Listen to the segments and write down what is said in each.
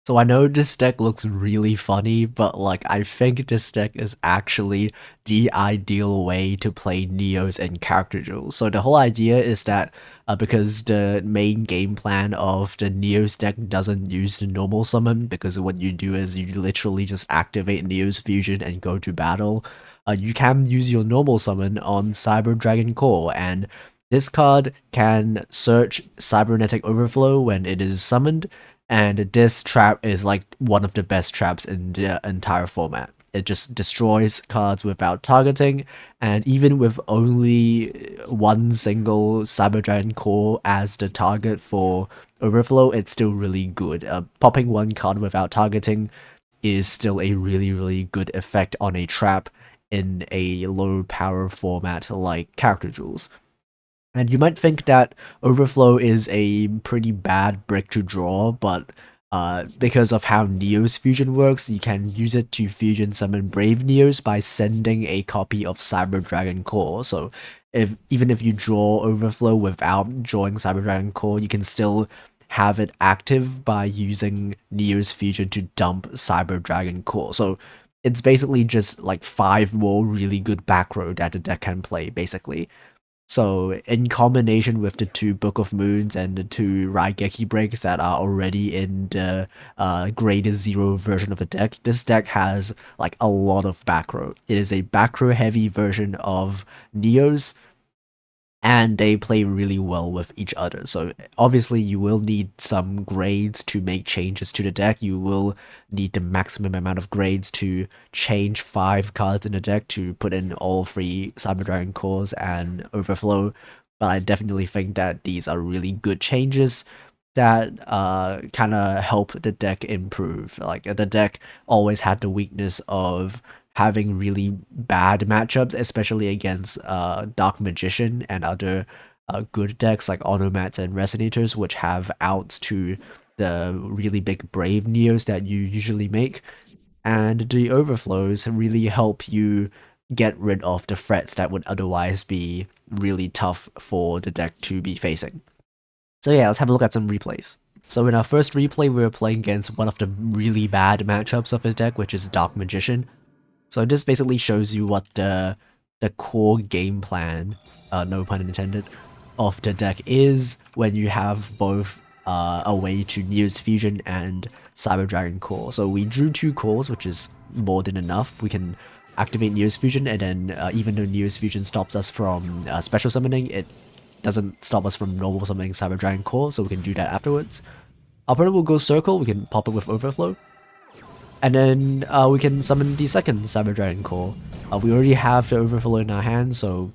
So I know this deck looks really funny, but like I think this deck is actually the ideal way to play Neos and character duels. So the whole idea is that because the main game plan of the Neos deck doesn't use the normal summon, because what you do is you literally just activate Neos Fusion and go to battle. You can use your normal summon on Cyber Dragon Core, and this card can search Cybernetic Overflow when it is summoned, and this trap is like one of the best traps in the entire format. It just destroys cards without targeting, and even with only one single Cyber Dragon Core as the target for Overflow, it's still really good. Popping one card without targeting is still a really good effect on a trap in a low power format like character duels. And you might think that Overflow is a pretty bad brick to draw, but because of how Neos Fusion works, you can use it to fusion summon Brave Neos by sending a copy of Cyber Dragon Core. So even if you draw Overflow without drawing Cyber Dragon Core, you can still have it active by using Neos Fusion to dump Cyber Dragon Core. So it's basically just like 5 more really good back row that the deck can play, basically. So in combination with the 2 Book of Moons and the 2 Raigeki breaks that are already in the greatest zero version of the deck, this deck has like a lot of back row. It is a back row heavy version of Neos, and they play really well with each other. So obviously you will need some grades to make changes to the deck. You will need the maximum amount of grades to change 5 cards in the deck to put in all 3 Cyber Dragon cores and Overflow. But I definitely think that these are really good changes that kind of help the deck improve. Like the deck always had the weakness of having really bad matchups, especially against Dark Magician and other good decks like Automats and Resonators, which have outs to the really big Brave Neos that you usually make. And the Overflows really help you get rid of the threats that would otherwise be really tough for the deck to be facing. So yeah, let's have a look at some replays. So in our first replay, we were playing against one of the really bad matchups of the deck, which is Dark Magician. So this basically shows you what the core game plan, no pun intended, of the deck is when you have both a way to Neos Fusion and Cyber Dragon Core. So we drew 2 cores, which is more than enough. We can activate Neos Fusion, and then even though Neos Fusion stops us from special summoning, it doesn't stop us from normal summoning Cyber Dragon Core, so we can do that afterwards. Our opponent will go Circle, we can pop it with Overflow. And then we can summon the second Cyber Dragon Core. We already have the Overflow in our hand, so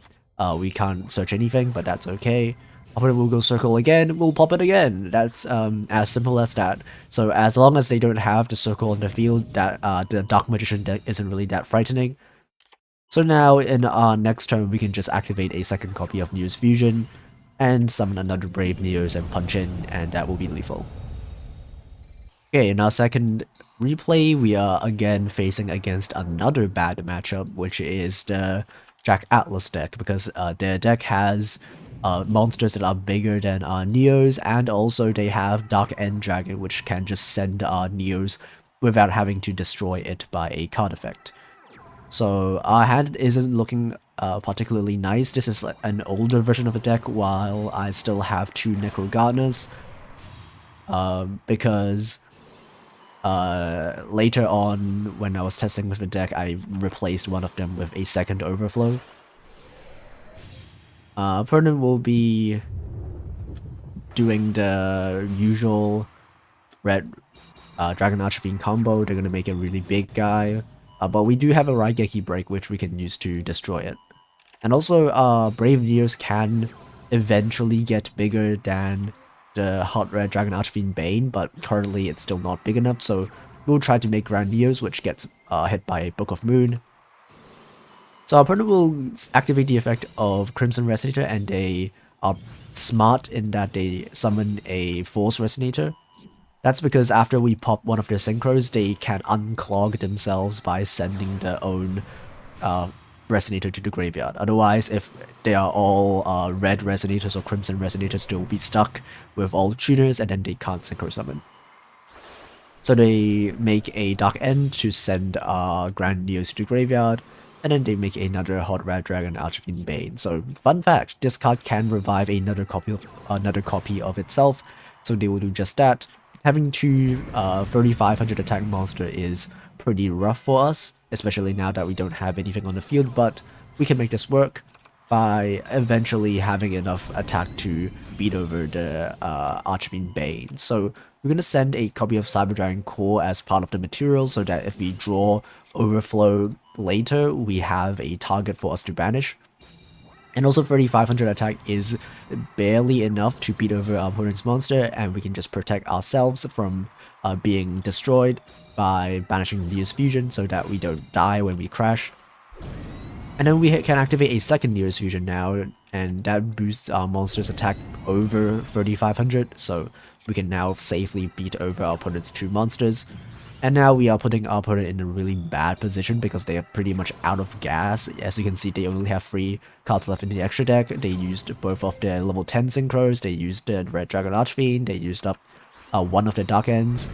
we can't search anything, but that's okay. Opponent will go Circle again, we'll pop it again. That's as simple as that. So as long as they don't have the Circle on the field, that the Dark Magician deck isn't really that frightening. So now in our next turn, we can just activate a second copy of Neos Fusion and summon another Brave Neos and punch in, and that will be lethal. Okay, in our second replay, we are again facing against another bad matchup, which is the Jack Atlas deck, because their deck has monsters that are bigger than our Neos, and also they have Dark End Dragon, which can just send our Neos without having to destroy it by a card effect. So our hand isn't looking particularly nice. This is an older version of the deck, while I still have 2 Necro Gardeners, because later on, when I was testing with the deck, I replaced one of them with a second Overflow. Opponent will be doing the usual red Dragon Archfiend combo. They're gonna make a really big guy, but we do have a Raigeki break which we can use to destroy it. And also, Brave Neos can eventually get bigger than the Hot Red Dragon Archfiend Bane, but currently it's still not big enough, so we'll try to make Grand Neos, which gets hit by a Book of Moon. So our opponent will activate the effect of Crimson Resonator, and they are smart in that they summon a Force Resonator. That's because after we pop one of their Synchros, they can unclog themselves by sending their own Resonator to the graveyard. Otherwise, if they are all red Resonators or Crimson Resonators, they'll be stuck with all tuners and then they can't Synchro Summon. So they make a Dark End to send Grand Neos to the graveyard, and then they make another Hot Red Dragon Archfiend Bane. So fun fact, this card can revive another copy of itself, so they will do just that. Having two 3500 attack monster is pretty rough for us, especially now that we don't have anything on the field, but we can make this work by eventually having enough attack to beat over the Archfiend Bane. So we're going to send a copy of Cyber Dragon Core as part of the material so that if we draw Overflow later, we have a target for us to banish. And also 3500 attack is barely enough to beat over our opponent's monster, and we can just protect ourselves from being destroyed by banishing Neo's Fusion so that we don't die when we crash. And then we can activate a second Neo's Fusion now, and that boosts our monster's attack over 3500, so we can now safely beat over our opponent's two monsters. And now we are putting our opponent in a really bad position because they are pretty much out of gas. As you can see, they only have 3 cards left in the extra deck. They used both of their level 10 synchros, they used the Red Dragon Archfiend, they used up one of their Dark Ends.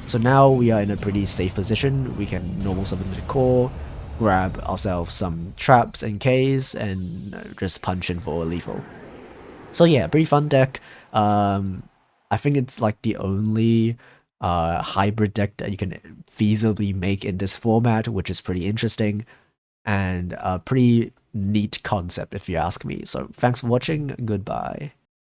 So now we are in a pretty safe position. We can normal summon the core, grab ourselves some traps and Ks, and just punch in for a lethal. So yeah, pretty fun deck. I think it's like the only hybrid deck that you can feasibly make in this format, which is pretty interesting and a pretty neat concept if you ask me. So thanks for watching, goodbye.